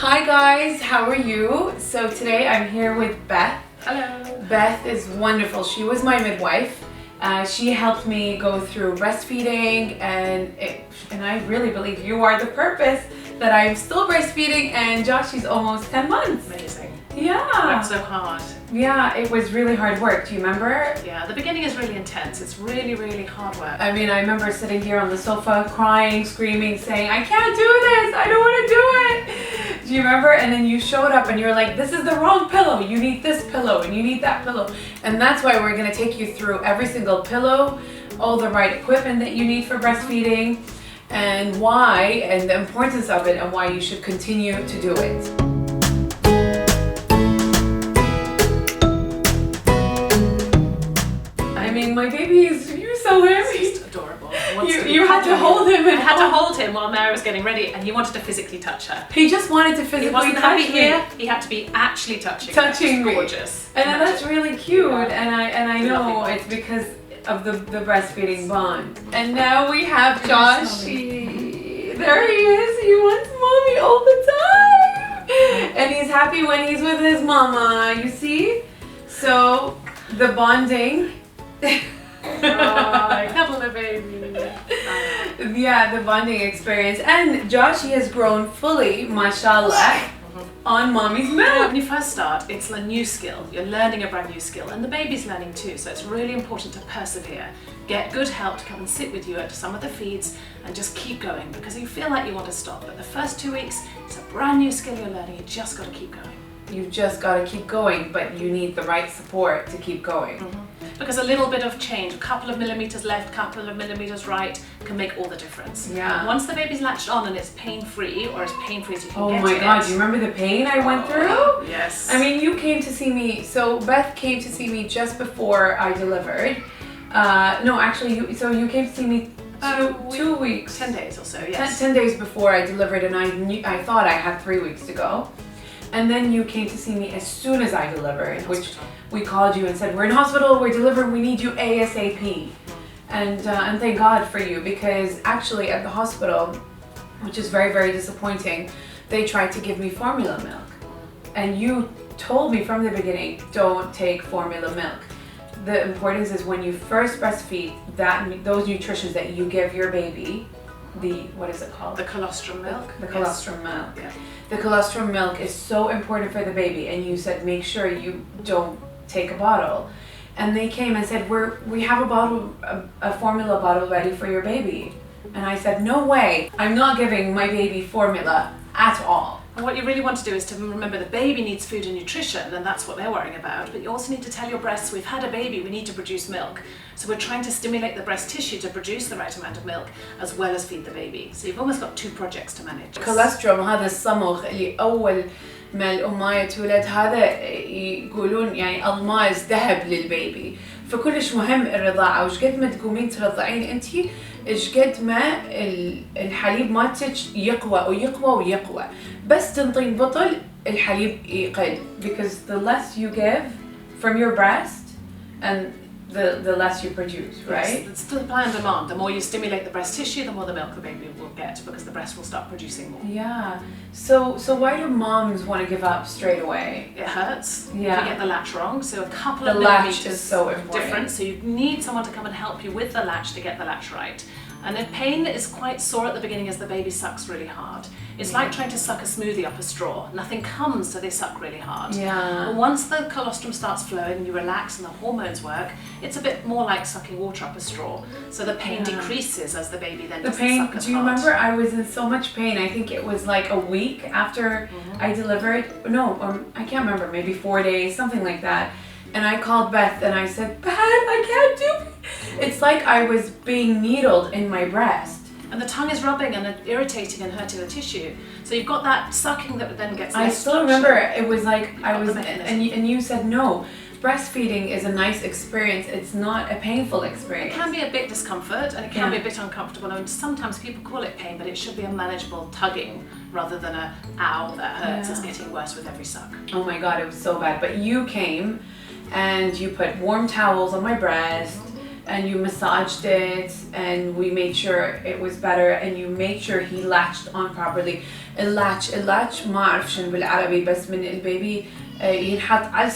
Hi guys, how are you? So today I'm here with Beth. Hello. Beth is wonderful. She was my midwife. She helped me go through breastfeeding and I really believe you are the purpose that I'm still breastfeeding and Joshy's almost 10 months. Amazing. Yeah. Worked so hard. Yeah, it was really hard work. Do you remember? Yeah, the beginning is really intense. It's really, really hard work. I mean, I remember sitting here on the sofa crying, screaming, saying, I can't do this, I don't want to do it. Do you remember? And then you showed up and you were like, this is the wrong pillow. You need this pillow and you need that pillow. And that's why we're going to take you through every single pillow, all the right equipment that you need for breastfeeding, and why, and the importance of it, and why you should continue to do it. I mean, my baby is, you saw him. He's adorable. You had to hold him. I had to hold him while Mary was getting ready, and he wanted to physically touch her. He just wanted to physically He wasn't touch happy me. here. He had to be actually touching me. Gorgeous. And that's really cute. Yeah. And I know it's because of the breastfeeding bond. And now we have Joshy. There he is. He wants mommy all the time. And he's happy when he's with his mama. You see? So the bonding. Cuddle the baby. Yeah, the bonding experience. And Joshy has grown fully, mashallah, on mommy's milk. When you first start, it's a new skill. You're learning a brand new skill, and the baby's learning too. So it's really important to persevere. Get good help to come and sit with you at some of the feeds and just keep going, because you feel like you want to stop. But the first 2 weeks, it's a brand new skill you're learning. You just got to keep going. You've just got to keep going, but you need the right support to keep going. Because a little bit of change, a couple of millimeters left, couple of millimeters right, can make all the difference. Yeah. Once the baby's latched on and it's pain-free, or as pain-free as you can Oh get my it. God, do you remember the pain I went through? Yes. I mean, you came to see me, so Beth came to see me just before I delivered. No, actually, you came to see me two weeks. 10 days or so, yes. 10 days before I delivered, and I thought I had 3 weeks to go. And then you came to see me as soon as I delivered, which we called you and said, we're in hospital, we're delivering, we need you ASAP. And thank God for you, because actually at the hospital, which is very, very disappointing, they tried to give me formula milk. And you told me from the beginning, don't take formula milk. The importance is when you first breastfeed, those nutritions that you give your baby, what is it called? The colostrum milk. The colostrum milk. Yeah. The colostrum milk is so important for the baby, and you said make sure you don't take a bottle. And they came and said, we have a formula bottle ready for your baby. And I said, no way, I'm not giving my baby formula at all. And what you really want to do is to remember the baby needs food and nutrition, and that's what they're worrying about. But you also need to tell your breasts, we've had a baby, we need to produce milk. So we're trying to stimulate the breast tissue to produce the right amount of milk, as well as feed the baby. So you've almost got two projects to manage. الكوليسترول هذا الصمغ اللي أول ما الأماية تولد هذا يقولون يعني ألماس ذهب للبيبي. فكلش مهم الرضاعة، وش قد ما تقومين ترضعين أنتي إيش قد ما الحليب مالتك يقوى ويقوى ويقوى. بس تنطين بطل الحليب يقل, because the less you give from your breast and the less you produce, right? Yes, it's supply and demand. The more you stimulate the breast tissue, the more the milk the baby will get, because the breast will start producing more. Yeah. So why do moms want to give up straight away? It hurts. Yeah. You get the latch wrong, so a couple of The latch millimeters is so important. different. So you need someone to come and help you with the latch to get the latch right. And the pain is quite sore at the beginning as the baby sucks really hard. It's like trying to suck a smoothie up a straw. Nothing comes, so they suck really hard. Yeah. And once the colostrum starts flowing and you relax and the hormones work, it's a bit more like sucking water up a straw. So the pain decreases as the baby then doesn't suck as hard. Do you remember I was in so much pain? I think it was like a week after I delivered. No, I can't remember, maybe 4 days, something like that. And I called Beth and I said, Beth, I can't do it. It's like I was being needled in my breast. And the tongue is rubbing and irritating and hurting the tissue. So you've got that sucking that then gets I less still structure. remember it was like I was, the mechanism. and you said no. Breastfeeding is a nice experience. It's not a painful experience. It can be a bit discomfort and it can be a bit uncomfortable, and sometimes people call it pain, but it should be a manageable tugging rather than a ow that hurts. It's getting worse with every suck. Oh my God, it was so bad. But you came and you put warm towels on my breast and you massaged it and we made sure it was better and you made sure he latched on properly. اللاتش ما أعرف شنو بالعربي، بس من البيبي ينحط على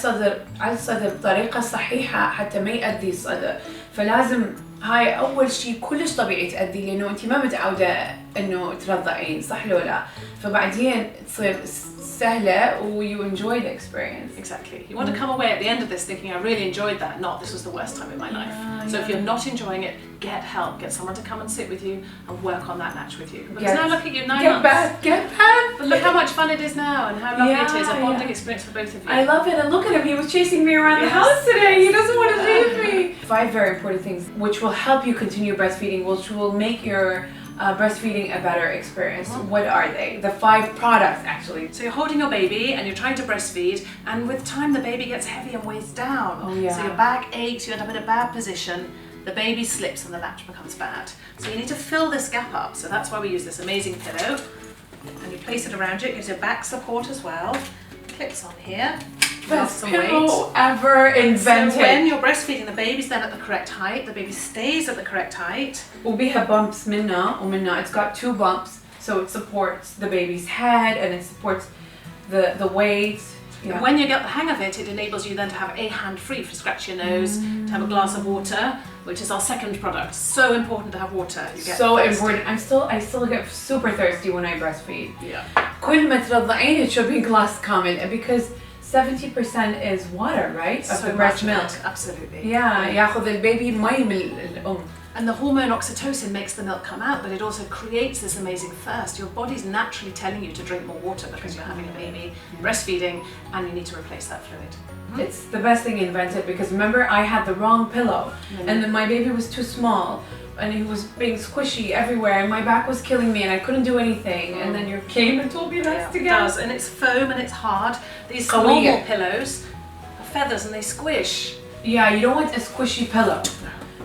الصدر بطريقة صحيحة حتى ما يأذي الصدر. فلازم هاي أول شيء كلش طبيعي تأذي، لأنه أنت ما متعودة إنه ترضعين، صح لو لا؟ فبعدين تصير سهلة you enjoy the experience. Exactly. You want to come away at the end of this thinking, I really enjoyed that, not this was the worst time in my life. So if you're not enjoying it, get help. Get someone to come and sit with you and work on that latch with you. Because now look at you, 9 months. Get back. But look how much fun it is now and how lovely it is, a bonding experience for both of you. I love it, and look at him, he was chasing me around the house today. He doesn't want to leave me. 5 very important things which will help you continue breastfeeding, which will make your breastfeeding a better experience. What are they? The 5 products actually. So you're holding your baby and you're trying to breastfeed, and with time the baby gets heavy and weighs down. Oh yeah. So your back aches, you end up in a bad position, the baby slips and the latch becomes bad. So you need to fill this gap up. So that's why we use this amazing pillow. And you place it around you, it gives you back support as well. Clips on here. Best pillow ever invented. So when you're breastfeeding, the baby's then at the correct height, the baby stays at the correct height. وبيها bumps منها ومنها. It's got 2 bumps, so it supports the baby's head and it supports the weight. Yeah. And when you get the hang of it, it enables you then to have a hand free for scratch your nose, to have a glass of water, which is our second product. So important to have water. You get so thirsty. important. I still get super thirsty when I breastfeed. Yeah. كل ما ترضعين it should be glass common because 70% is water, right? Of the breast milk. Absolutely. Yeah, ياخذ البيبي مي من الأم. And the hormone oxytocin makes the milk come out, but it also creates this amazing thirst. Your body's naturally telling you to drink more water because you're having a baby, breastfeeding, and you need to replace that fluid. It's the best thing invented because remember I had the wrong pillow and then my baby was too small and he was being squishy everywhere and my back was killing me and I couldn't do anything and then you came and told me that's to get. It does, and it's foam and it's hard. These normal pillows are feathers and they squish. Yeah, you don't want a squishy pillow.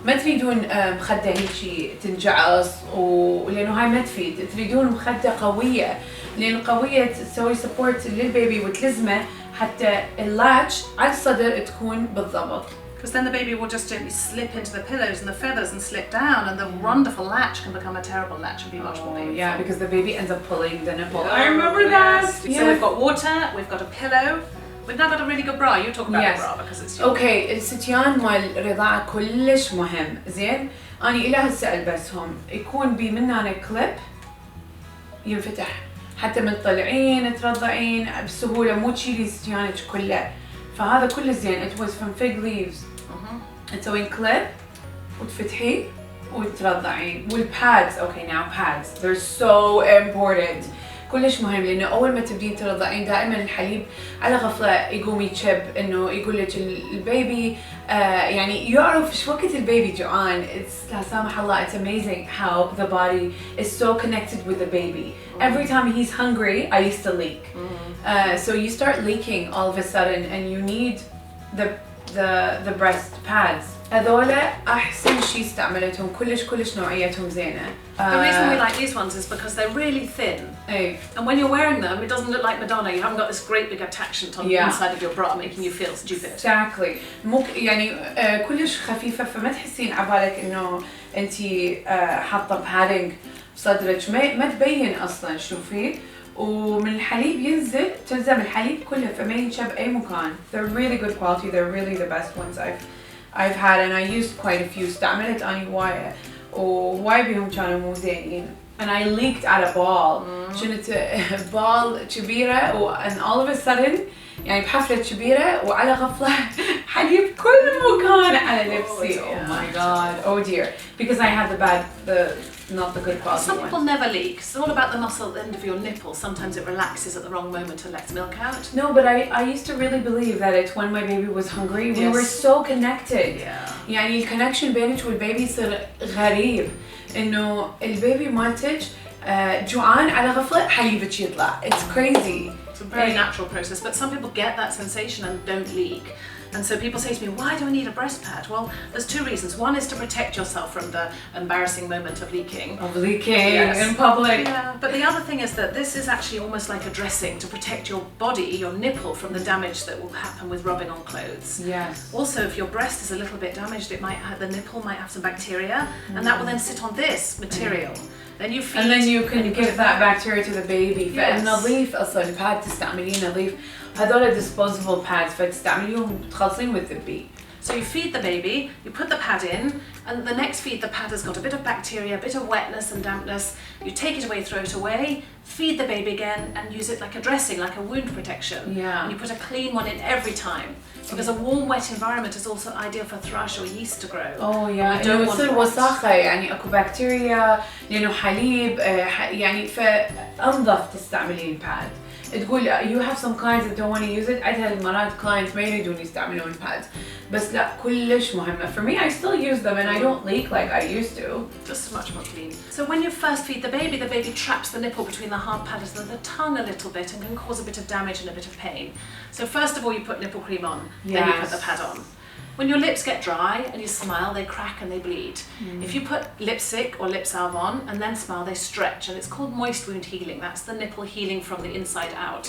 ما تريدون مخدة هيك تنجعص ولأنه هاي ما تفيد. تريدون مخدة قوية لأن قوية تسوي سبورت للبيبي وتلزمه حتى اللاتش على الصدر تكون بالضبط. Because then the baby will just gently slip into the pillows and the feathers and slip down, and the wonderful latch can become a terrible latch and be much more painful. Yeah, because the baby ends up pulling the nipple. I remember that. So we've got water, we've got a pillow. We've now got a really good bra. You talk about the bra because it's your... Okay, الستيان مال الرضاعة كلش مهم. زين أنا إلى هسه ألبسهم يكون بي مننا كليب ينفتح حتى من طلعين ترضعين بسهولة مو تشيلي ستيانك كله. فهذا كله زين. It was from fig leaves. تسوين كليب وتفتحي وترضعين. والبادز. Okay, now pads. They're so important. كلش مهم لأنه أول ما تبدين ترضعين دائما الحليب على غفلة يقوم يتشب إنه يقول لك البيبي يعني يعرف شو وقت البيبي جوعان. It's لا سامح الله. It's amazing how the body is so connected with the baby. Every time he's hungry, I used to leak. So you start leaking all of a sudden, and you need the breast pads. هذولا أحسن شيء استعملتهم كلش نوعيتهم زينة. The reason we like these ones is because they're really thin. And when you're wearing them, it doesn't look like Madonna. You haven't got this great big attachment on the inside of your bra making you feel stupid. Exactly. يعني كلش خفيفة فما تحسين عبالك إنه أنتي حاطة padding بصدرك ما تبين أصلاً. شوفي. ومن الحليب ينزل تلزم الحليب كله فما ينشب أي مكان. They're really good quality. They're really the best ones I've had, and I used quite a few. استعملت أنا هواية وهواية بيهم كانوا مو زينين. And I leaked out a ball. كنت ball كبيرة and all of a sudden يعني بحفلة كبيرة وعلى غفلة حليب كل مكان على لبسي. Oh my god. Oh dear. Because I had not the good quality Some people never leak. It's all about the muscle at the end of your nipple. Sometimes it relaxes at the wrong moment and lets milk out. No, but I used to really believe that it's when my baby was hungry. We were so connected. يعني الconnection بينك والبيبي يصير غريب. إنه البيبي مالتك جوعان على غفلة حليبك يطلع. It's crazy. It's a very natural process, but some people get that sensation and don't leak. And so people say to me, why do I need a breast pad? Well, there's 2 reasons. One is to protect yourself from the embarrassing moment of leaking. In public. Yeah, but the other thing is that this is actually almost like a dressing to protect your body, your nipple, from the damage that will happen with rubbing on clothes. Yes. Also, if your breast is a little bit damaged, the nipple might have some bacteria, and that will then sit on this material. then you feed. And then you can and give that bacteria to the baby. فالنظيف أصلا الباد تستعمليه نظيف. هذول disposable pads فتستعمليهم تخلصين with the bee. So you feed the baby, you put the pad in, and the next feed the pad has got a bit of bacteria, a bit of wetness and dampness. You take it away, throw it away, feed the baby again, and use it like a dressing, like a wound protection. Yeah. And you put a clean one in every time. Because a warm, wet environment is also ideal for thrush or yeast to grow. Oh yeah. You don't إنه يصير وساخة يعني أكو بكتيريا لأنه حليب يعني فأنظف تستعملين pad. تقول you have some clients that don't want to use it. عندها المرات clients ما يريدون يستعملون pads. بس لا كلش مهمة. For me, I still use them and I don't leak like I used to. Just much more clean. So when you first feed the baby traps the nipple between the hard palates and the tongue a little bit and can cause a bit of damage and a bit of pain. So first of all, you put nipple cream on, then you put the pad on. When your lips get dry and you smile, they crack and they bleed. If you put lipstick or lip salve on and then smile, they stretch, and it's called moist wound healing. That's the nipple healing from the inside out.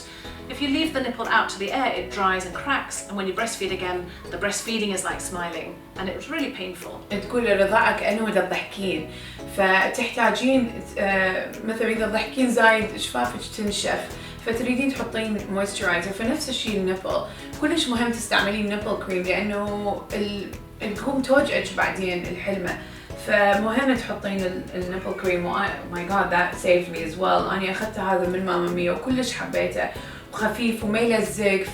If you leave the nipple out to the air, it dries and cracks, and when you breastfeed again, the breastfeeding is like smiling, and it was really painful. تقول الرضاعة كأنه إذا تضحكين فتحتاجين مثلا إذا تضحكين زايد شفافك تنشف فتريدين تحطين مويسترايزر فنفس الشيء النبل كلش مهم تستعملين نبل كريم لأنه تقوم توجعك بعدين الحلمة فمهم تحطين النبل كريم my god that saved me as well أنا أخذت هذا من ماما ميا وكلش حبيته خفيف وما يلزق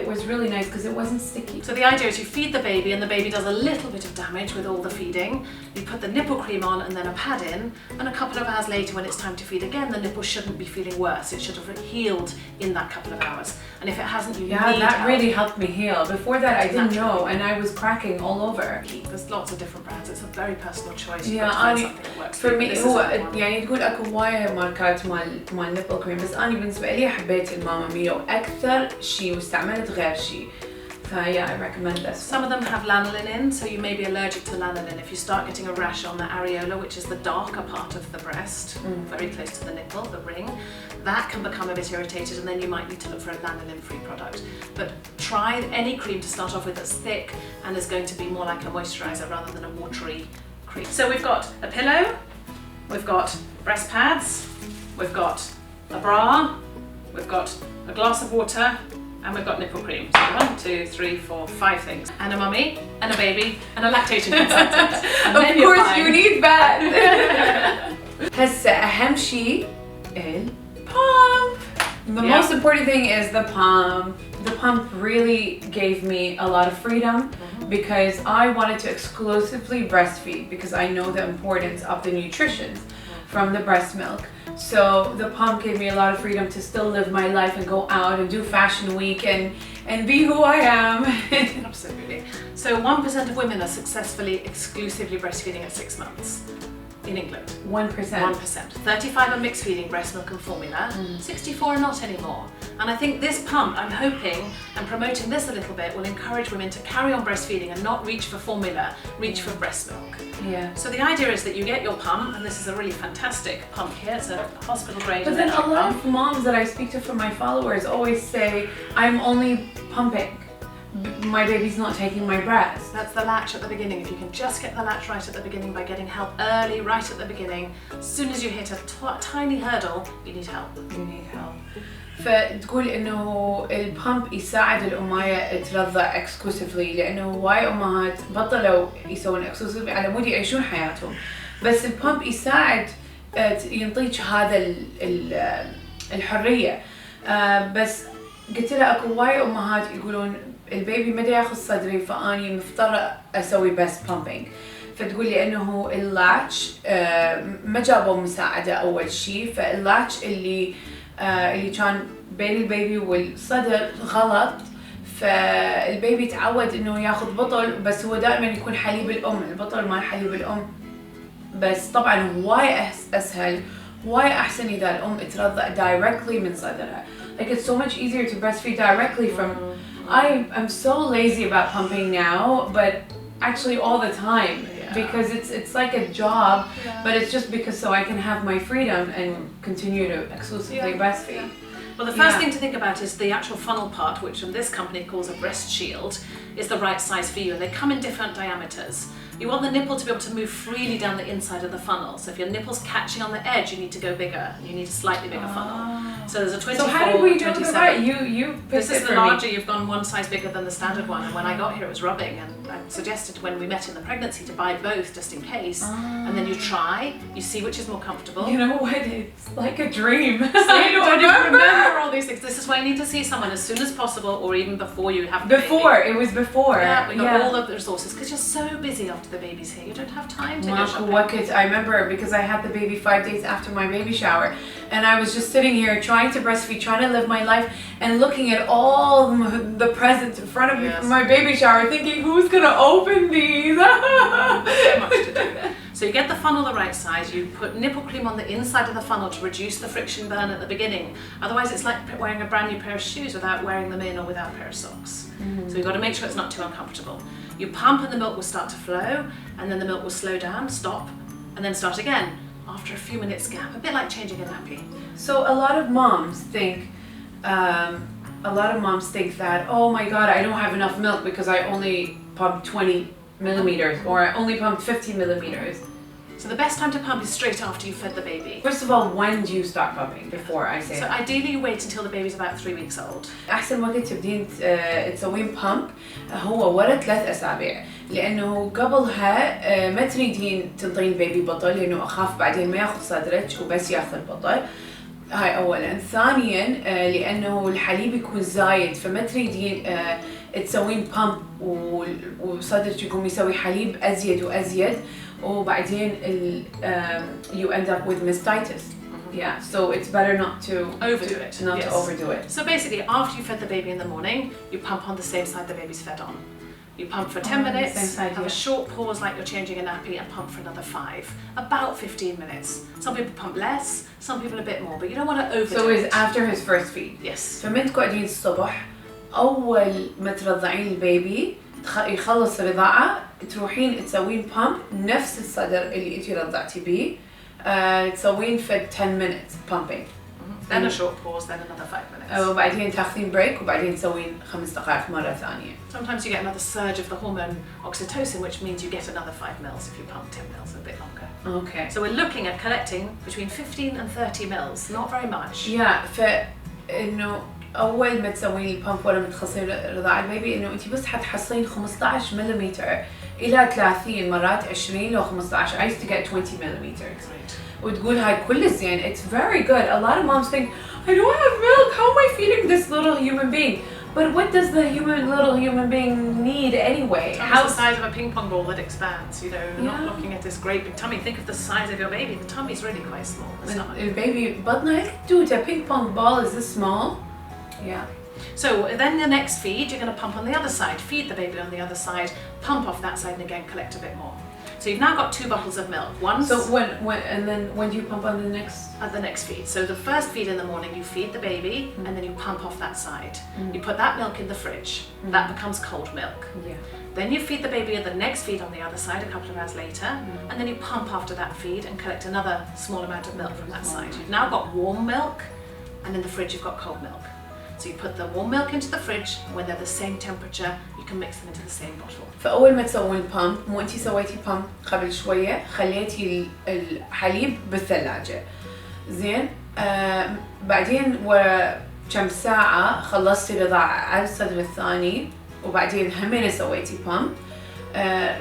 it was really nice because it wasn't sticky. So the idea is you feed the baby and the baby does a little bit of damage with all the feeding. You put the nipple cream on and then a pad in, and a couple of hours later when it's time to feed again, the nipple shouldn't be feeling worse. It should have healed in that couple of hours. And if it hasn't, you need help. Really helped me heal. Before that I didn't know and I was cracking all over. There's lots of different brands. It's a very personal choice. Yeah, something that works for me هو يعني تقول اكو وايد ماركات مال نيبل كريم بس انا بالنسبه لي حبيت الماما ميا واكثر شيء واستعملت غير شيء. Yeah, I recommend this. Some of them have lanolin in, so you may be allergic to lanolin. If you start getting a rash on the areola, which is the darker part of the breast, very close to the nipple, the ring, that can become a bit irritated, and then you might need to look for a lanolin-free product. But try any cream to start off with that's thick and is going to be more like a moisturizer rather than a watery cream. So we've got a pillow, we've got breast pads, we've got a bra, we've got a glass of water, and we've got nipple cream. So 1, 2, 3, 4, 5 things. And a mummy, and a baby, and a lactation consultant. And of course you need that. هسه أهم شيء pump. The most important thing is the pump. The pump really gave me a lot of freedom because I wanted to exclusively breastfeed because I know the importance of the nutrition from the breast milk. So the pump gave me a lot of freedom to still live my life and go out and do fashion week and be who I am. Absolutely. So 1% of women are successfully exclusively breastfeeding at 6 months in England. 1%. 1%. 35 are mixed feeding breast milk and formula. 64 are not anymore. And I think this pump, I'm hoping, and promoting this a little bit, will encourage women to carry on breastfeeding and not reach for formula, reach for breast milk. Yeah. So the idea is that you get your pump, and this is a really fantastic pump here. It's a hospital grade. But then a lot of moms that I speak to from my followers always say, I'm only pumping. My baby's not taking my breast. That's the latch at the beginning. If you can just get the latch right at the beginning by getting help early, right at the beginning, as soon as you hit a tiny hurdle, you need help. You need help. فتقول انه البامب يساعد الامايه ترضع اكسكلوسيفلي لانه هواي امهات بطلوا يسوون اكسكلوسيفلي على مود يعيشون حياتهم بس البامب يساعد ينطيك هذا الحريه بس قلت لها اكو هواي امهات يقولون البيبي ما ياخذ صدري فاني مضطره اسوي بس بامبينج فتقول لي انه اللاتش ما جابوا مساعده اول شيء فاللاتش اللي كان بين البيبي والصدر غلط فالبيبي تعود انه ياخذ بطل بس هو دائما يكون حليب الام البطل مال حليب الام بس طبعا هواي اسهل هواي احسن اذا الام ترضع directly من صدرها like it's so much easier to breastfeed directly from I'm so lazy about pumping now but actually all the time because it's like a job but it's just because so I can have my freedom and continue to exclusively breastfeed. Well, the first thing to think about is the actual funnel part, which this company calls a breast shield, is the right size for you, and they come in different diameters. You want the nipple to be able to move freely down the inside of the funnel. So if your nipple's catching on the edge, you need to go bigger. You need a slightly bigger funnel. So there's a 24, So how did we do 27. that? You picked This is it the for larger, me. you've gone one size bigger than the standard one, and when I got here it was rubbing, and I suggested when we met in the pregnancy to buy both just in case, and then you try, you see which is more comfortable. You know what? It's like a dream. So you don't even remember all these things. This is why you need to see someone as soon as possible, or even before you have the baby. It was before. Yeah, we got all of the resources because you're so busy after the baby's here. You don't have time to go shopping. I remember because I had the baby 5 days after my baby shower, and I was just sitting here trying to breastfeed, trying to live my life, and looking at all the presents in front of me from my baby shower, thinking, who's gonna open these? So much to do. So you get the funnel the right size, you put nipple cream on the inside of the funnel to reduce the friction burn at the beginning. Otherwise it's like wearing a brand new pair of shoes without wearing them in or without a pair of socks. So you've got to make sure it's not too uncomfortable. You pump and the milk will start to flow, and then the milk will slow down, stop, and then start again after a few minutes gap, a bit like changing a nappy. So a lot of moms think that, oh my god, I don't have enough milk because I only pumped 20 millimeters or I only pumped 50 millimeters. So the best time to pump is straight after you've fed the baby. First of all, when do you start pumping before I say So ideally you wait until the baby's about 3 weeks old. أحسن وقت تبدين تسوين بامب هو ورا 3 أسابيع، لأنه قبلها ما تريدين تنطين بيبي بطل لأنه أخاف بعدين ما ياخذ صدرك وبس ياخذ البطل. هاي أولاً. ثانياً لأنه الحليب يكون زايد فما تريدين تسوين بامب وصدرك يقوم يسوي حليب أزيد وأزيد وبعدين you end up with mastitis. Yeah, so it's better not to overdo it. To overdo it. So basically, after you fed the baby in the morning, you pump on the same side the baby's fed on. You pump for 10 minutes, have a short pause like you're changing a nappy, and pump for another 5. About 15 minutes. Some people pump less, some people a bit more, but you don't want to overdo it. So it's after his first feed. Yes. فمن تقعدين الصبح أول ما ترضعين البيبي يخلص الرضاعة تروحين تسوين بامب نفس الصدر اللي انتي رضعتي بيه تسوين for 10 minutes pumping. Then a short pause, then another 5 minutes. وبعدين تاخذين بريك وبعدين تسوين 5 دقائق مرة ثانية. Sometimes you get another surge of the hormone oxytocin, which means you get another 5 mils if you pump 10 mils, a bit longer. Okay. So we're looking at collecting between 15 and 30 mils, not very much. Yeah, فإنه أول ما تسوين البامب ولا ما تخلصين رضاعة البيبي إنه أنتي بس حتحصلين 15 مليمتر إلى 30 مرات 20 لو 15. I used to get 20 millimeters. وتقول هاي كل زين. It's very good. A lot of moms think, I don't have milk. How am I feeding this little human being? But what does the little human being need anyway? How's the size of a ping pong ball that expands? You know, not looking at this great big tummy. Think of the size of your baby. The tummy's really quite small. The baby بطنها dude, a ping pong ball is this small? Yeah. So then the next feed, you're going to pump on the other side, feed the baby on the other side, pump off that side, and again collect a bit more. So you've now got 2 bottles of milk. One. So when do you pump on the next? At the next feed. So the first feed in the morning, you feed the baby, and then you pump off that side. You put that milk in the fridge. That becomes cold milk. Yeah. Then you feed the baby at the next feed on the other side a couple of hours later, and then you pump after that feed and collect another small amount of milk from that side. You've now got warm milk, and in the fridge you've got cold milk. So you put the warm milk into the fridge. When they're the same temperature, you can mix them into the same bottle. فأول ما تسوين بامب مو أنتي سويتي بامب قبل شوية خليتي الحليب بالثلاجة زين بعدين وكم ساعة خلصتي رضاعة على الصدر الثاني وبعدين همين سويتي بامب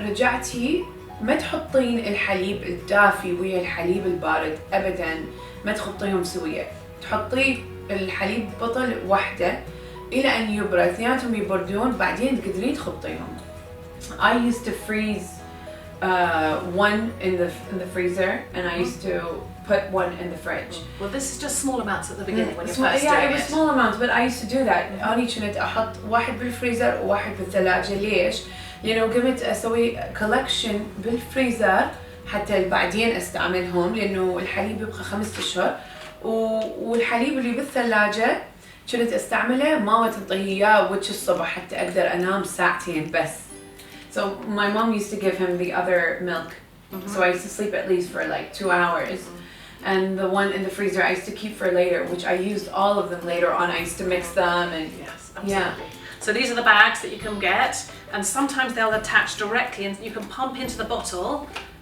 رجعتي ما تحطين الحليب الدافي ويا الحليب البارد أبدا ما تحطيهم سوية تحطي الحليب بطل واحدة إلى أن يبرد اثنيناتهم يبردون بعدين تقدرين تخبطيهم. I used to freeze one in the freezer and I used to put one in the fridge. Well, this is just small amounts at the beginning when you're first doing it. Yeah, it was small amounts, but I used to do that. أنا كنت أحط واحد بالفريزر وواحد بالثلاجة. ليش؟ لأنه قمت أسوي collection بالفريزر حتى بعدين أستعملهم لأنه الحليب يبقى 5 أشهر والحليب اللي بالثلاجة كنت أستعمله ماما تنطيه إياه وجه الصبح حتى أقدر أنام ساعتين بس. So my mom used to give him the other milk. So I used to sleep at least for like 2 hours. And the one in the freezer I used to keep for later, which I used all of them later on. I used to mix them and yes, absolutely. So these are the bags that you can get, and sometimes they'll attach directly, and you can pump into the bottle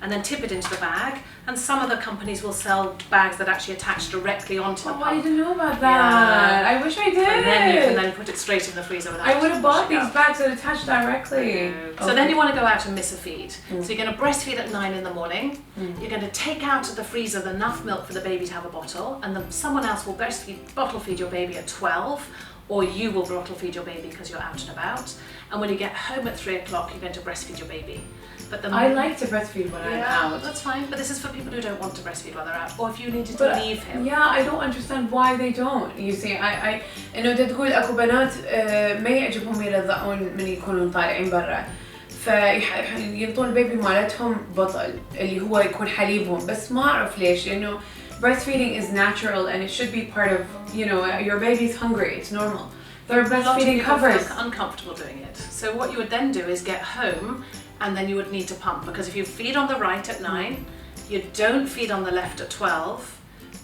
and then tip it into the bag. And some of the companies will sell bags that actually attach directly onto the pump. I didn't know about that. Yeah. I wish I did. And then you can then put it straight in the freezer without. I would have bought washing it these up. bags that attach directly. So then you want to go out and miss a feed. So you're going to breastfeed at 9 in the morning. You're going to take out of the freezer enough milk for the baby to have a bottle, and then someone else will bottle feed your baby at 12, or you will bottle feed your baby because you're out and about. And when you get home at 3 o'clock, you're going to breastfeed your baby. But I like to breastfeed when I'm out. That's fine, but this is for people who don't want to breastfeed while they're out, or if you needed to leave him. Yeah, I don't understand why they don't. You see, إنه تقول أكو بنات ما يعجبهم يرضعون من يكونون طالعين برا، فينطون البيبي مالتهم بطل اللي هو يكون حليبهم، بس ما أعرف ليش، لأنه breastfeeding is natural and it should be part of, you know, your baby's hungry, it's normal. Their breastfeeding covers. Feel uncomfortable doing it. So what you would then do is get home, and then you would need to pump, because if you feed on the right at 9, you don't feed on the left at 12,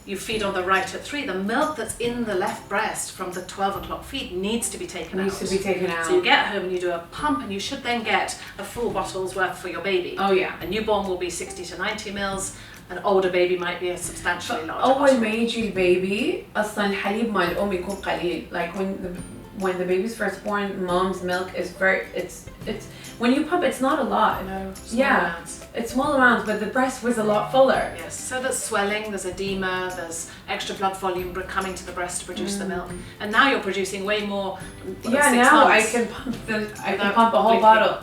you feed on the right at 3. The milk that's in the left breast from the 12 o'clock feed needs to be taken out. Needs to be taken out. So you get home and you do a pump, and you should then get a full bottle's worth for your baby. Oh yeah. A newborn will be 60 to 90 mils. An older baby might be a substantially larger أول bottle. ما يجي البيبي أصلاً الحليب مال الأم يكون قليل. Like when the baby's first born, mom's milk is it's when you pump, it's not a lot. No, It's small amounts, but the breast was a lot fuller. Yes, so there's swelling, there's edema, there's extra blood volume coming to the breast to produce the milk, and now you're producing way more. Yeah, 6 now months. I can pump a whole bottle.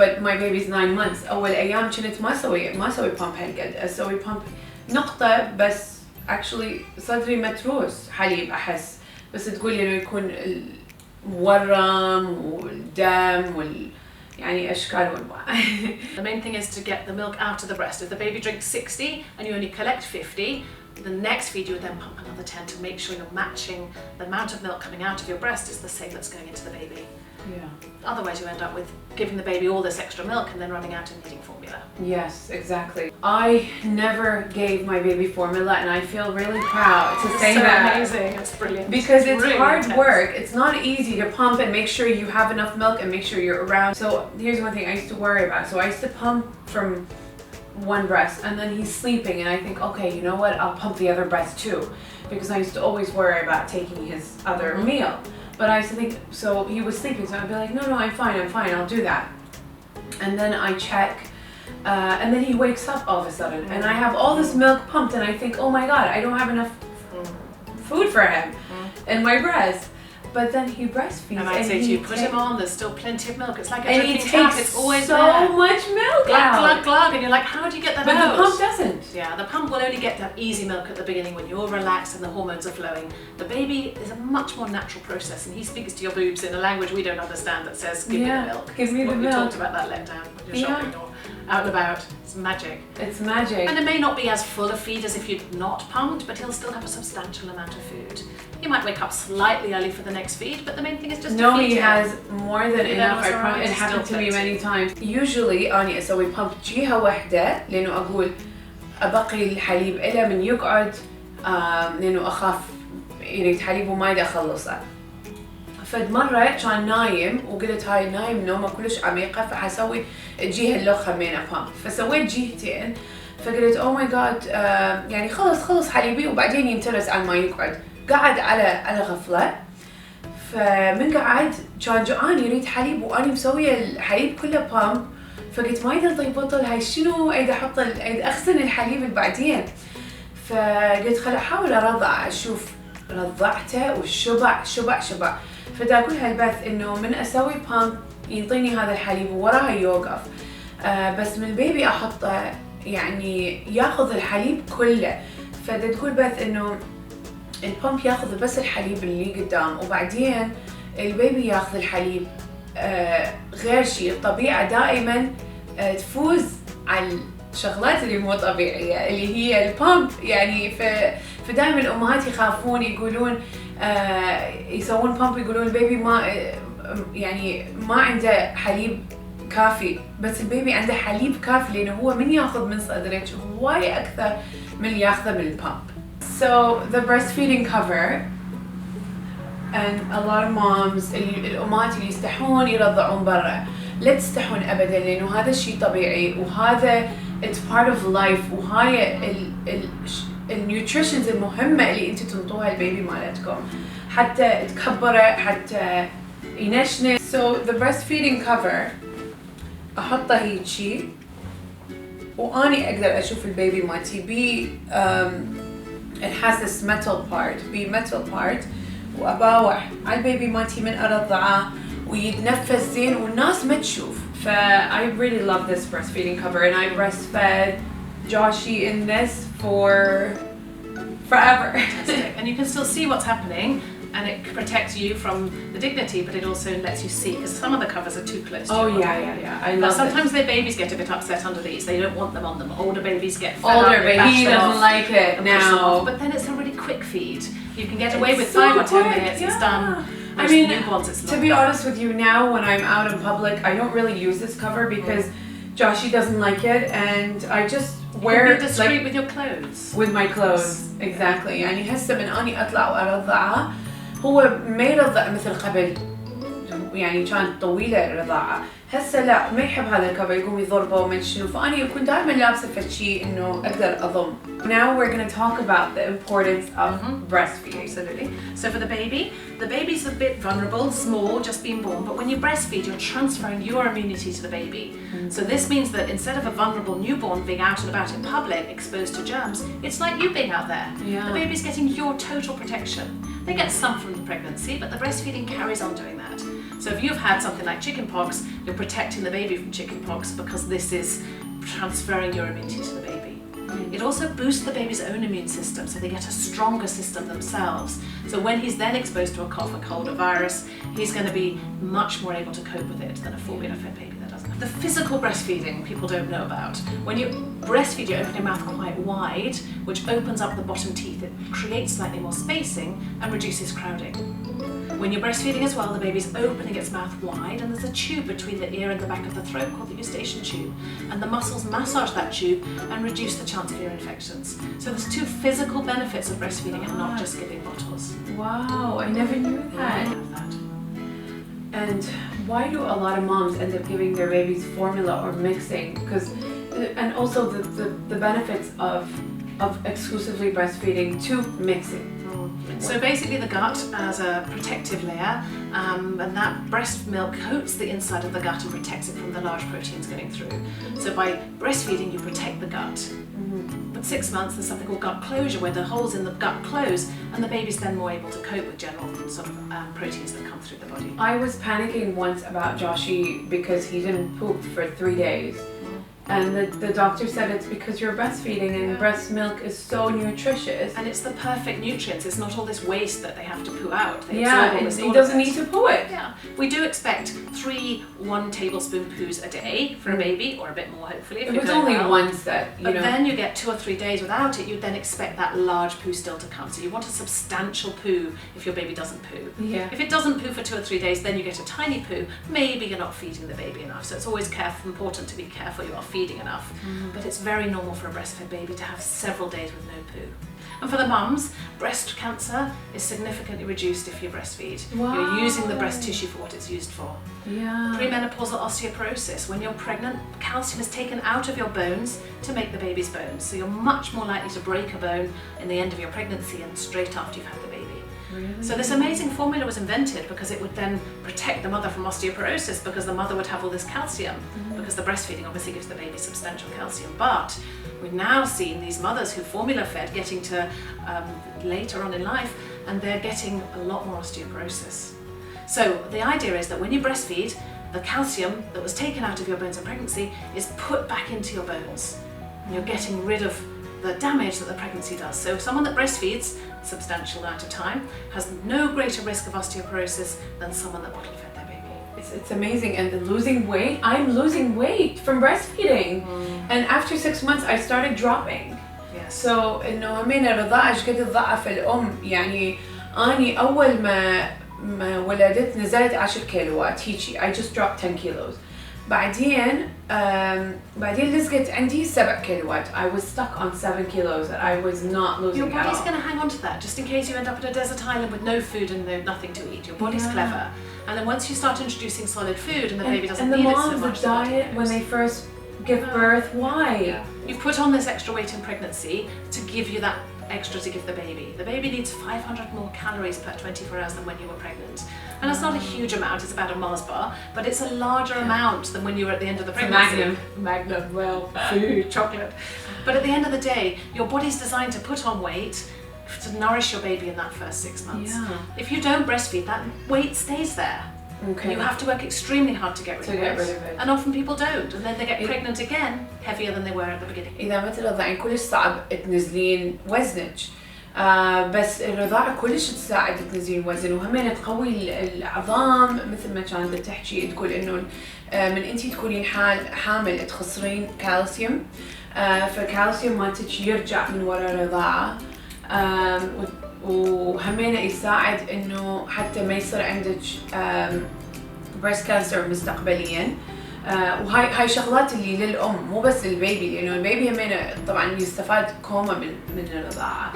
But my baby's 9 months. أول أيام كنت ما أسوي pump هالقد، أسوي pump نقطة بس. Actually صدري متروس حليب أحس، بس تقولي إنه يكون الورم والدم يعني أشكال وأنواع. The main thing is to get the milk out of the breast. If the baby drinks 60 and you only collect 50, the next feed you would then pump another 10 to make sure you're matching the amount of milk coming out of your breast is the same that's going into the baby. Yeah. Otherwise you end up with giving the baby all this extra milk and then running out and needing formula. Yes, exactly. I never gave my baby formula, and I feel really proud to say that. Amazing, it's brilliant. Because it's really hard intense. work. It's not easy to pump and make sure you have enough milk and make sure you're around. So here's one thing I used to worry about. So I used to pump from one breast, and then he's sleeping, and I think, okay, you know what, I'll pump the other breast too, because I used to always worry about taking his other meal. But I used to think, so he was sleeping, so I'd be like, no, I'm fine, I'll do that. And then I check, and then he wakes up all of a sudden, and I have all this milk pumped, and I think, oh my God, I don't have enough food for him in my breast. But then he breastfeeds, and I'd say to you, put him on, there's still plenty of milk. It's like a and he dripping tap, takes it's always so there. much milk Glug, out. glug, glug, and you're like, how do you get that But out? the pump doesn't. Yeah, the pump will only get that easy milk at the beginning when you're relaxed and the hormones are flowing. The baby is a much more natural process, and he speaks to your boobs in a language we don't understand that says, give me the milk. Give me the milk. We talked about that letdown when you're shopping or out and about. It's magic. It's magic. And it may not be as full of feed as if you'd not pumped, but he'll still have a substantial amount of food. He might wake up slightly early for the next feed, but the main thing is just to feed he him. has more than enough. It Still happened to me plenty. many times. Usually أنا أسوي pump جهة واحدة لأنه أقول أبقي الحليب إلى من يقعد لأنه أخاف يريد حليب وما أقدر أخلصه. فد مرة كان نايم وقلت هاي نايم نومه كلش عميقة فحسوي الجهة اللي خمينة pump. فسويت جهتين فقلت oh my god يعني خلص حليبي وبعدين يمتلس على ما يقعد. قعد على غفلة، فمن قعد كان جوعان يريد حليب وأنا مسوية الحليب كله بامب، فقلت ما يقدر بطل هاي شنو أريد أحط أريد أخزن الحليب اللي بعدين، فقلت خل أحاول أرضع أشوف. رضعته والشبع شبع فدا أقول هالبث إنه من أسوي بامب ينطيني هذا الحليب ووراها يوقف، بس من البيبي أحطه يعني ياخذ الحليب كله، فدا تقول بث إنه البامب ياخذ بس الحليب اللي قدام وبعدين البيبي ياخذ الحليب. غير شيء الطبيعة دائما تفوز على الشغلات اللي مو طبيعية اللي هي البامب يعني. فدائما الأمهات يخافون يقولون يسوون بامب يقولون البيبي ما عنده حليب كافي، بس البيبي عنده حليب كافي لأنه هو من ياخذ من صدرك هواي أكثر من ياخذه من البامب. So the breastfeeding cover and a lot of moms الأمهات اللي يستحون يرضعون برا لا تستحون أبدا لأنه هذا الشيء طبيعي وهذا it's part of life وهاي النيوتريشنز المهمة اللي انتوا تنطوها البيبي مالتكم حتى تكبره حتى ينشنه. So the breastfeeding cover أحطه هيجي وأني أقدر أشوف البيبي مالتي it has this metal part metal part وأباوح على البيبي مالتي من أرضعه ويتنفس زين والناس ما تشوف. I really love this breastfeeding cover and I breastfed Joshy in this for forever. Fantastic. And you can still see what's happening and it protects you from the dignity, but it also lets you see because some of the covers are too close to you. I love sometimes their babies get a bit upset under these. They don't want them on them. Older babies get fed older up, baby he doesn't like it now. But then it's a really quick feed. You can get away with 5 or 10 minutes. It's done. I mean, newborns, it's to be honest with you, now when I'm out in public, I don't really use this cover because Joshy doesn't like it, and I just wear it discreet with your clothes. With my clothes, exactly. يعني هسه من أني أطلع وأرضعه هو ما يرضع مثل قبل يعني كانت طويلة الرضاعة. هسه لا ما يحب هذا الكفر يقوم يضربه وما شنو فأني أكون دائما لابسة فشي إنه أقدر أضم. Now we're going to talk about the importance of breastfeeding. Absolutely. So for the baby's a bit vulnerable, small, just being born, but when you breastfeed, you're transferring your immunity to the baby. So this means that instead of a vulnerable newborn being out and about in public, exposed to germs, it's like you being out there. Yeah. The baby's getting your total protection. They get some from the pregnancy, but the breastfeeding carries on doing that. So if you've had something like chickenpox, you're protecting the baby from chickenpox because this is transferring your immunity to the baby. It also boosts the baby's own immune system, so they get a stronger system themselves. So when he's then exposed to a cough, a cold, a virus, he's going to be much more able to cope with it than a formula-fed baby that doesn't. The physical breastfeeding people don't know about. When you breastfeed, you open your mouth quite wide, which opens up the bottom teeth. It creates slightly more spacing and reduces crowding. When you're breastfeeding as well, the baby's opening its mouth wide and there's a tube between the ear and the back of the throat called the eustachian tube. And the muscles massage that tube and reduce the chance of ear infections. So there's 2 physical benefits of breastfeeding and not just giving bottles. Wow, I never knew that. And why do a lot of moms end up giving their babies formula or mixing? And also the benefits of exclusively breastfeeding to mixing. So basically the gut as a protective layer, and that breast milk coats the inside of the gut and protects it from the large proteins going through. So by breastfeeding you protect the gut. At 6 months there's something called gut closure where the holes in the gut close and the baby's then more able to cope with general sort of proteins that come through the body. I was panicking once about Joshy because he didn't poop for 3 days. And the doctor said it's because you're breastfeeding and breast milk is so nutritious. And it's the perfect nutrients. It's not all this waste that they have to poo out. He doesn't need to poo it. Yeah. We do expect 3 1 tablespoon poos a day for a baby, or a bit more hopefully. If it's only once that, But then you get 2 or 3 days without it, you then expect that large poo still to come. So you want a substantial poo if your baby doesn't poo. Yeah. If it doesn't poo for 2 or 3 days, then you get a tiny poo. Maybe you're not feeding the baby enough. So it's always important to be careful you are feeding enough. But it's very normal for a breastfed baby to have several days with no poo. And for the mums, breast cancer is significantly reduced if you breastfeed. Wow. You're using the breast tissue for what it's used for. Yeah. Premenopausal osteoporosis. When you're pregnant, calcium is taken out of your bones to make the baby's bones. So you're much more likely to break a bone in the end of your pregnancy and straight after you've had the baby. Really? So this amazing formula was invented because it would then protect the mother from osteoporosis because the mother would have all this calcium because the breastfeeding obviously gives the baby substantial calcium. But we've now seen these mothers who formula fed getting to later on in life and they're getting a lot more osteoporosis. So the idea is that when you breastfeed, the calcium that was taken out of your bones in pregnancy is put back into your bones. And you're getting rid of the damage that the pregnancy does. So someone that breastfeeds a substantial amount of time has no greater risk of osteoporosis than someone that bottle fed their baby. It's amazing. And the losing weight, I'm losing weight from breastfeeding. And after 6 months I started dropping. Yes. So انه همين الرضاعة ايش قد تضاعف الام يعني اني اول ما ولدت نزلت 10 كيلوات هيجي I just dropped 10 kilos. بعدين لزقت عندي 7 كيلوات. I was stuck on 7 kilos that I was not losing Your at body's all. going to hang on to that just in case you end up in a desert island with no food and nothing to eat. Your body's clever. And then once you start introducing solid food and the baby doesn't need it so much. And the moms, the diet, when they first give birth, why? You put on this extra weight in pregnancy to give you that extra to give the baby. The baby needs 500 more calories per 24 hours than when you were pregnant. And it's not a huge amount, it's about a Mars bar, but it's a larger amount than when you were at the end of the pregnancy. Magnum, well, food, chocolate. But at the end of the day, your body's designed to put on weight to nourish your baby in that first 6 months. Yeah. If you don't breastfeed, that weight stays there. Okay. You have to work extremely hard to get rid of it. And often people don't, and then they get pregnant again, heavier than they were at the beginning. إذا مثل الرضاعة كلش صعب تنزلين وزنك. بس الرضاعة كلش تساعد تنزلين وزن وهمين تقوي العظام مثل ما كانت تحكي تقول إنه من أنتي تكونين حامل تخسرين كالسيوم فالكالسيوم مالتك يرجع من وراء الرضاعة وهمين يساعد إنه حتى ما يصير عندك breast cancer مستقبليا. وهاي شغلات اللي للأم مو بس للبيبي لأنه البيبي همين طبعا يستفاد كوما من الرضاعة.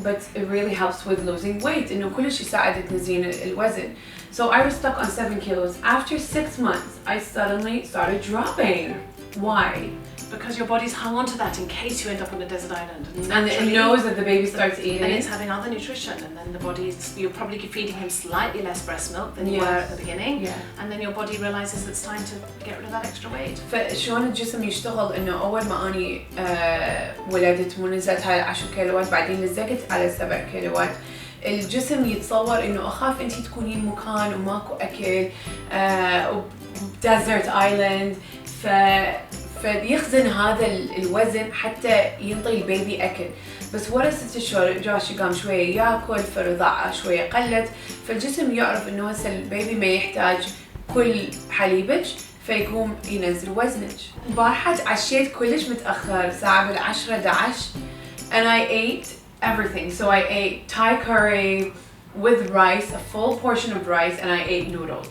But it really helps with losing weight. إنه كلش يساعد تنزلين الوزن. So I was stuck on 7 kilos. After 6 months, I suddenly started dropping. Why? Because your body's hung onto that in case you end up on a desert island. And it knows that the baby starts eating. And it's having other nutrition, and then the body's, you're probably feeding him slightly less breast milk than you were at the beginning. Yeah. And then your body realizes it's time to get rid of that extra weight. فشلون الجسم يشتغل إنه أول ما أني ولدت ونزلت هاي 10 كيلوات بعدين لزقت على 7 كيلوات. الجسم يتصور إنه أخاف أنتي تكونين مكان وماكو أكل desert island فيخزن هذا الوزن حتى ينطي البيبي أكل. بس ورا 6 أشهر جوشي قام شوية ياكل فالرضاعة شوية قلت فالجسم يعرف إنه هسه البيبي ما يحتاج كل حليبك فيقوم ينزل وزنك. بارحة عشيت كلش متأخر الساعة 10-11 and I ate everything. So I ate Thai curry with rice, a full portion of rice, and I ate noodles.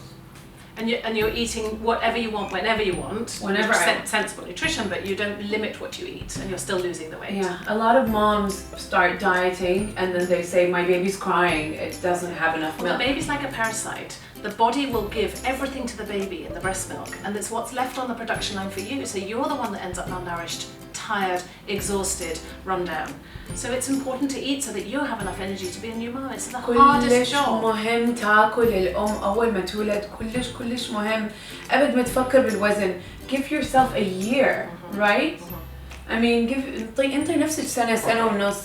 And you're eating whatever you want, whenever you want. Whenever sensible nutrition, but you don't limit what you eat, and you're still losing the weight. Yeah, a lot of moms start dieting, and then they say, "My baby's crying; it doesn't have enough milk." The baby's like a parasite. The body will give everything to the baby in the breast milk, and it's what's left on the production line for you. So you're the one that ends up malnourished, tired, exhausted, run down. So it's important to eat so that you have enough energy to be a new mom. It's the hardest job. مهم تاكل الأم أول ما تولد كلش مهم. أبد ما تفكر بالوزن. Give yourself a year, right? I mean, انطي نفسك سنة ونص.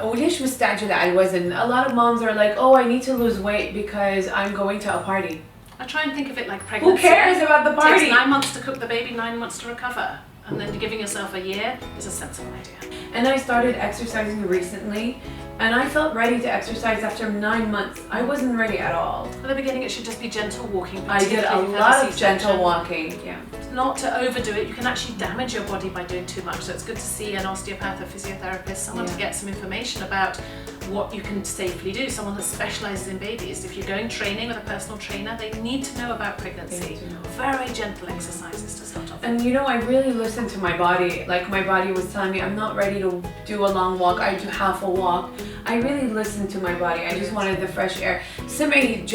وليش مستعجلة على الوزن? A lot of moms are like, oh, I need to lose weight because I'm going to a party. I try and think of it like pregnancy. Who cares about the party? It takes 9 months to cook the baby, 9 months to recover. And then giving yourself a year is a sensible idea. And I started exercising recently, and I felt ready to exercise after 9 months. I wasn't ready at all. At the beginning, it should just be gentle walking. I did a lot of gentle walking. Yeah. Not to overdo it. You can actually damage your body by doing too much. So it's good to see an osteopath, a physiotherapist, someone to get some information about what you can safely do. Someone that specializes in babies. If you're going training with a personal trainer, they need to know about pregnancy. Very gentle exercises to start off. And you know, I really listened to my body. Like my body was telling me I'm not ready to do a long walk. I do half a walk. I really listened to my body. I just wanted the fresh air. سمعي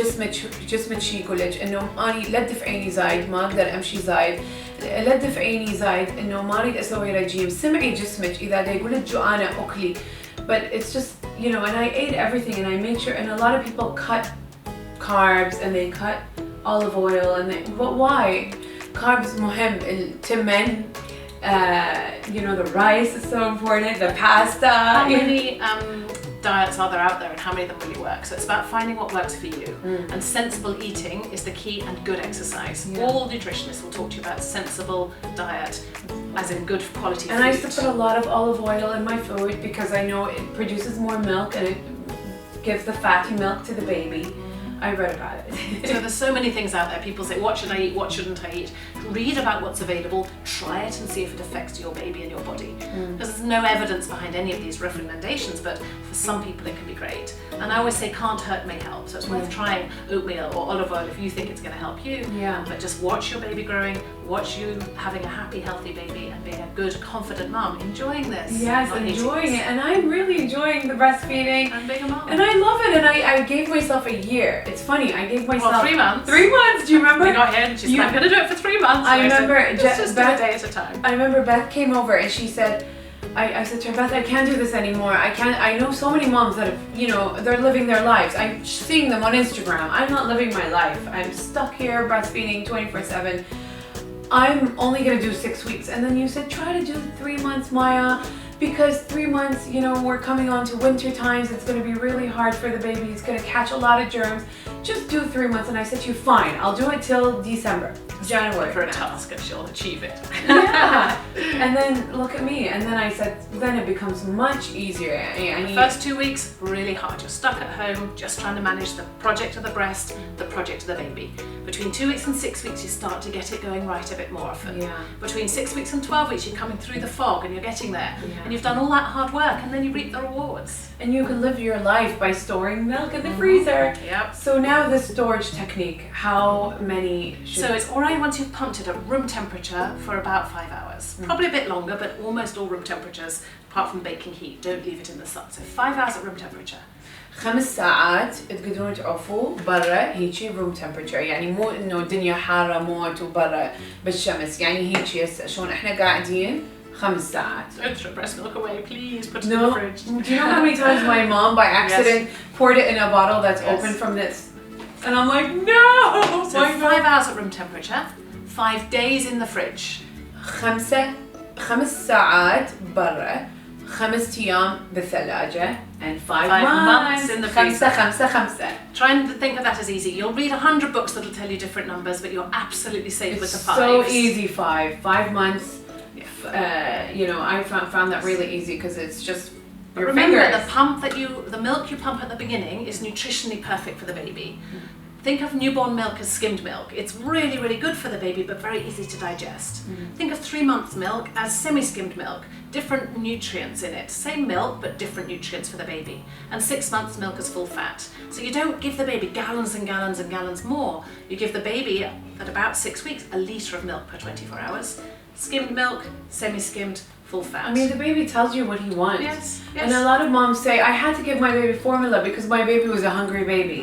جسمك شي يقولك إنه أنا لا تدفعيني زايد ما أقدر أمشي زايد لا تدفعيني زايد إنه ما أريد أسوي رجيم. سمعي جسمك إذا دا يقولك جوعانة أكلي. But it's just, you know, and I ate everything and I made sure, and a lot of people cut carbs and they cut olive oil and but why? Carbs مهم التمن, you know, the rice is so important, the pasta. How many diets are there out there and how many of them really work? So it's about finding what works for you. And sensible eating is the key, and good exercise. All nutritionists will talk to you about sensible diet, as in good quality food. And I used to put a lot of olive oil in my food because I know it produces more milk and it gives the fatty milk to the baby. I read about it. So there's so many things out there. People say, what should I eat? What shouldn't I eat? Read about what's available, try it and see if it affects your baby and your body. Because there's no evidence behind any of these recommendations, but for some people it can be great. And I always say can't hurt may help. So it's worth trying oatmeal or olive oil if you think it's going to help you. Yeah. But just watch your baby growing, watch you having a happy, healthy baby and being a good, confident mom, enjoying this. Yes, enjoying it. And I'm really enjoying the breastfeeding. And being a mom. And I love it. And I gave myself a year. It's funny, I gave myself... Well, 3 months. 3 months, do you remember? We got here and she's like, I'm going to do it for 3 months. I remember just do a day at a time. I remember Beth came over and she said, I said to her, Beth, I can't do this anymore. I know so many moms that have, you know, they're living their lives. I'm seeing them on Instagram. I'm not living my life. I'm stuck here breastfeeding 24/7. I'm only gonna do 6 weeks. And then you said, try to do 3 months, Maya, because 3 months, you know, we're coming on to winter times. It's gonna be really hard for the baby. It's gonna catch a lot of germs. Just do 3 months. And I said to you, fine, I'll do it till December, January. For a task and she'll achieve it. Yeah. And then look at me. And then I said, then it becomes much easier. The first 2 weeks, really hard. You're stuck at home, just trying to manage the project of the breast, the project of the baby. Between 2 weeks and 6 weeks, you start to get it going right a bit more often. Yeah. Between 6 weeks and 12 weeks, you're coming through the fog and you're getting there. Yeah. And you've done all that hard work and then you reap the rewards. And you can live your life by storing milk in the freezer. Yep. So now the storage technique, how many should... So it's alright once you've pumped it at room temperature for about 5 hours. Probably a bit longer, but almost all room temperatures, apart from baking heat. Don't leave it in the sun. So 5 hours at room temperature. 5 ساعات تقدرون تعوفوا برا هيجي room temperature. يعني مو انه الدنيا حارة موت وبرا بالشمس. يعني هيجي هسه شلون احنا قاعدين 5 ساعات. Don't throw breast milk away, please. Put it in the fridge. Do you know how many times my mom by accident poured it in a bottle that's open from this? And I'm like, no! So 5 hours at room temperature, 5 days in the fridge. 5 ساعات برا 5 أيام بالثلاجة and 5 months in the freezer. 5. Try and think of that as easy. You'll read 100 books that'll tell you different numbers, but you're absolutely safe with the 5. So easy, 5 months. You know, I found that really easy because it's just your remember fingers. the milk you pump at the beginning is nutritionally perfect for the baby. Think of newborn milk as skimmed milk. It's really, really good for the baby, but very easy to digest. Think of 3 months milk as semi-skimmed milk. Different nutrients in it. Same milk, but different nutrients for the baby. And 6 months milk is full fat. So you don't give the baby gallons and gallons and gallons more. You give the baby, at about 6 weeks, a litre of milk per 24 hours. Skimmed milk, semi-skimmed, full fat. I mean, the baby tells you what he wants. Yes. And a lot of moms say, I had to give my baby formula because my baby was a hungry baby.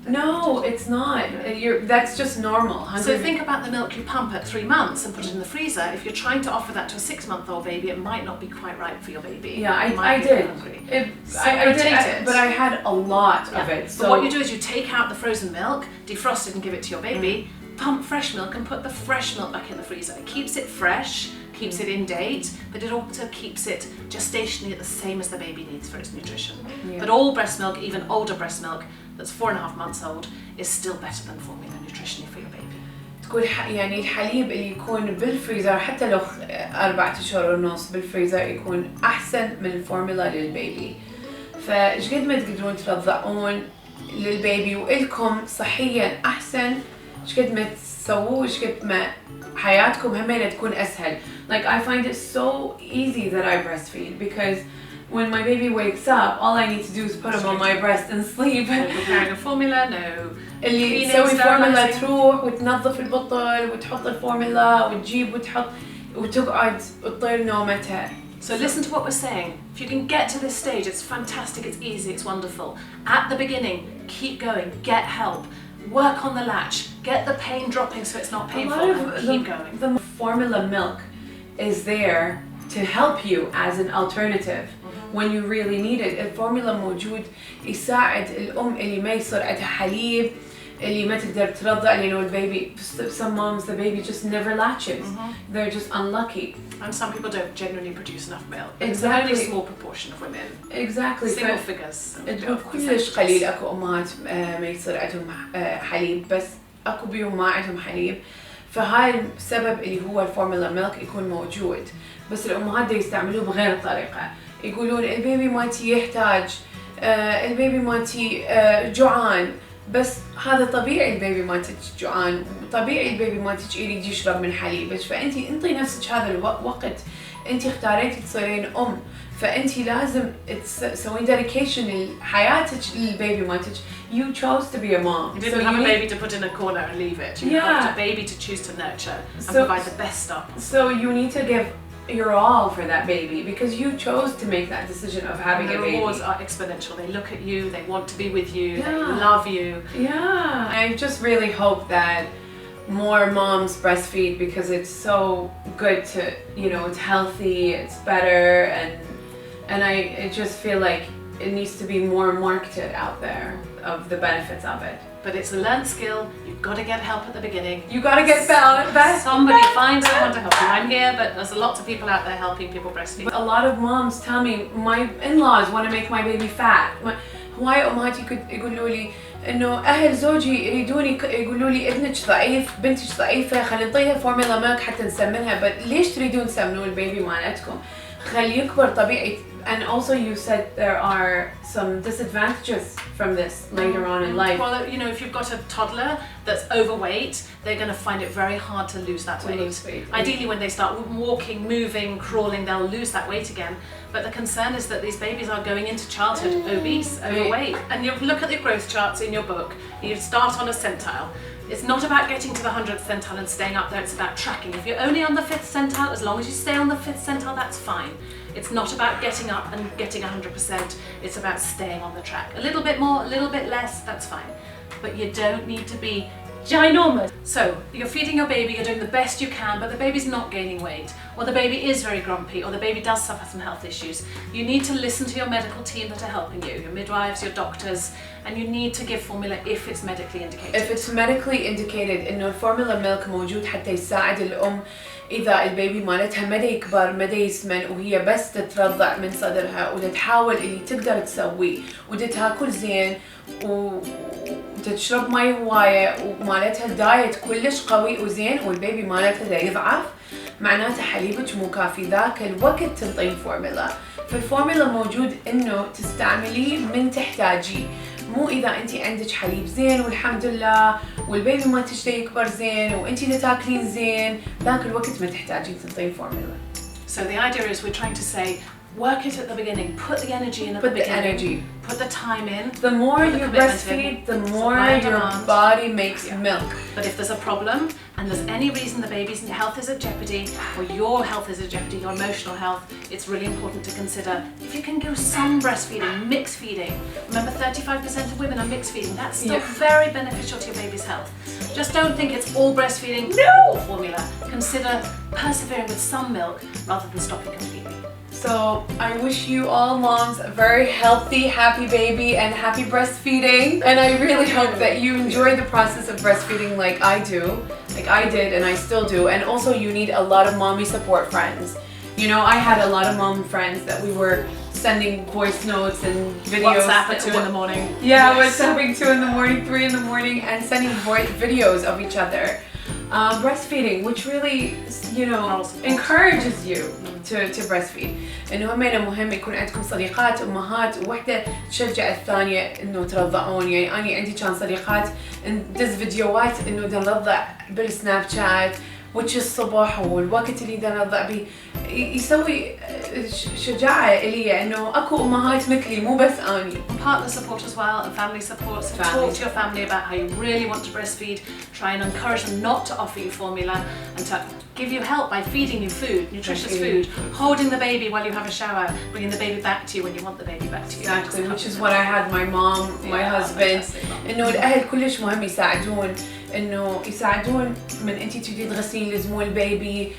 No, it's not. That's just normal. So think about the milk you pump at 3 months and put it in the freezer. If you're trying to offer that to a 6-month-old baby, it might not be quite right for your baby. Yeah, I did. I did, but I had a lot of it. So but what you do is you take out the frozen milk, defrost it and give it to your baby, pump fresh milk and put the fresh milk back in the freezer. It keeps it fresh, keeps it in date, but it also keeps it gestationally the same as the baby needs for its nutrition. But all breast milk, even older breast milk, that's 4.5 months old, is still better than formula nutritionally for your baby. تقول يعني الحليب اللي يكون بالفريزر حتى لو 4 أشهر ونص بالفريزر يكون أحسن من الفورمولا للبيبي. فإيش قد ما تقدرون ترضعون للبيبي وإلكم صحيا أحسن، إيش قد ما تسووه إيش قد ما حياتكم همينة تكون أسهل. Like I find it so easy that I breastfeed because when my baby wakes up, all I need to do is put him on my breast and sleep. No preparing a formula, no اللي تسوي فورمولا تروح وتنظف البطل وتحط الفورمولا وتجيب وتحط وتقعد وتطير نومتها. So listen to what we're saying. If you can get to this stage, it's fantastic, it's easy, it's wonderful. At the beginning, keep going, get help, work on the latch, get the pain dropping so it's not painful, and keep going. The formula milk is there to help you as an alternative when you really need it. الفورمولا موجود يساعد الأم اللي ما يصير عندها حليب، اللي ما تقدر ترضع لأنه البيبي. Some moms, the baby just never latches. They're just unlucky. And some people don't genuinely produce enough milk. Exactly. It's only a small proportion of women. Exactly. Single figures. كلش قليل أكو أمهات ما يصير عندهم حليب، بس أكو بيهم ما عندهم حليب. فهاي السبب اللي هو الفورمولا ميلك يكون موجود، بس الأمهات دا يستعملوه بغير طريقة. يقولون البيبي مالتي يحتاج، البيبي مالتي جوعان، بس هذا طبيعي البيبي مالتك جوعان، طبيعي البيبي مالتك يريد يشرب من حليبك، فانت انطي نفسك هذا الوقت. انت اختاريتي تصيرين فانت لازم تسوين dedication لحياتك للبيبي مالتك. You chose to be a mom. You didn't have a baby to put in a corner and leave it. You have a baby to choose to nurture and provide the best stuff. So you need to give your all for that baby because you chose to make that decision of having a baby. The rewards are exponential. They look at you, they want to be with you, they love you. Yeah. I just really hope that more moms breastfeed because it's so good to, it's healthy, it's better, and I just feel like it needs to be more marketed out there of the benefits of it. But it's a learned skill. You've got to get help at the beginning. You got to get Beth. Somebody find someone to help you. I'm here, but there's lots of people out there helping people breastfeed. A lot of moms tell me my in-laws want to make my baby fat. هواي أمهاتي يقولوا لي إنه أهل زوجي يريدوني يقولوا لي ابنك ضعيف، بنتك ضعيفة، خلي نعطيها فورمولا ميلك حتى نسمنها. but ليش تريدون تسمنون البيبي مالتكم؟ خلي يكبر طبيعي. And also you said there are some disadvantages from this later on in life. Well, if you've got a toddler that's overweight, they're going to find it very hard to lose that weight. Ideally, when they start walking, moving, crawling, they'll lose that weight again. But the concern is that these babies are going into childhood obese, overweight. And you look at the growth charts in your book, you start on a centile. It's not about getting to the 100th centile and staying up there, it's about tracking. If you're only on the 5th centile, as long as you stay on the 5th centile, that's fine. It's not about getting up and getting 100%, it's about staying on the track. A little bit more, a little bit less, that's fine. But you don't need to be ginormous. So, you're feeding your baby, you're doing the best you can, but the baby's not gaining weight, or the baby is very grumpy, or the baby does suffer some health issues. You need to listen to your medical team that are helping you, your midwives, your doctors, and you need to give formula if it's medically indicated. If it's medically indicated إنه الفورمولا ميلك موجود حتى يساعد الأم إذا البيبي مالتها مدى يكبر مدى يسمن وهي بس تترضع من صدرها وتحاول اللي تقدر تسويه وتاكل زين وتشرب مي هواية ومالتها دايت كلش قوي وزين والبيبي مالتها دا يضعف معناته حليبك مو كافي ذاك الوقت تنطين فورمولا. فالفورمولا موجود إنه تستعمليه من تحتاجيه مو إذا أنت عندك حليب زين والحمد لله والبيبي ما تشتي يكبر زين وأنت تاكلين زين ذاك الوقت ما تحتاجين تنطين فورمولا. So the idea is we're trying to say work it at the beginning, put the energy in at the beginning, put the time in. The more you breastfeed, the more your body makes milk. But if there's a problem and there's any reason the baby's health is at jeopardy or your health is at jeopardy, your emotional health, it's really important to consider if you can do some breastfeeding, mixed feeding. Remember 35% of women are mixed feeding. That's still very beneficial to your baby's health. Just don't think it's all breastfeeding or formula. Consider persevering with some milk rather than stopping completely. So I wish you all moms a very healthy, happy baby and happy breastfeeding. And I really hope that you enjoy the process of breastfeeding like I do, like I did and I still do. And also you need a lot of mommy support friends. I had a lot of mom friends that we were sending voice notes and videos. WhatsApp at 2 in the morning. Yeah, WhatsApping 2 in the morning, 3 in the morning and sending videos of each other. Breastfeeding, which really, encourages you to breastfeed. إنه همينة مهم يكون عندكم صديقات أمهات ووحدة تشجع الثانية إنه ترضعون. يعني أنا عندي كان صديقات ندز فيديوهات إنه نرضع بالسناب شات وش الصبح والوقت اللي نرضع بيه يسوي شجاعة إلي إنه أكو أمهات مثلي مو بس أني. Partner support as well and family support. So talk to your family about how you really want to breastfeed. Try and encourage them not to offer you formula and to give you help by feeding you food, nutritious food, holding the baby while you have a shower, bringing the baby back to you when you want the baby back to you. Exactly, which is what I had my mom, my husband. إنه الأهل كلش مهم يساعدون إنه يساعدون من أنتي تريدين تغسلين لزمون البيبي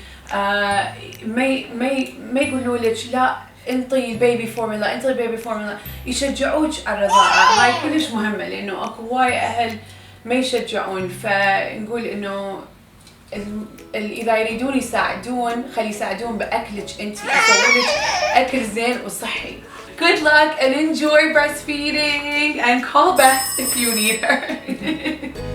ما يقولوا لك لا انطي البيبي فورمولا انطي البيبي فورمولا يشجعوك على الرضاعة. هاي كلش مهمة لأنه أكو هواي أهل ما يشجعون. فنقول إنه إذا يريدون يساعدون خلي يساعدون بأكلك أنتي أسوي لك أكل زين وصحي. Good luck and enjoy breastfeeding and call Beth if you need her.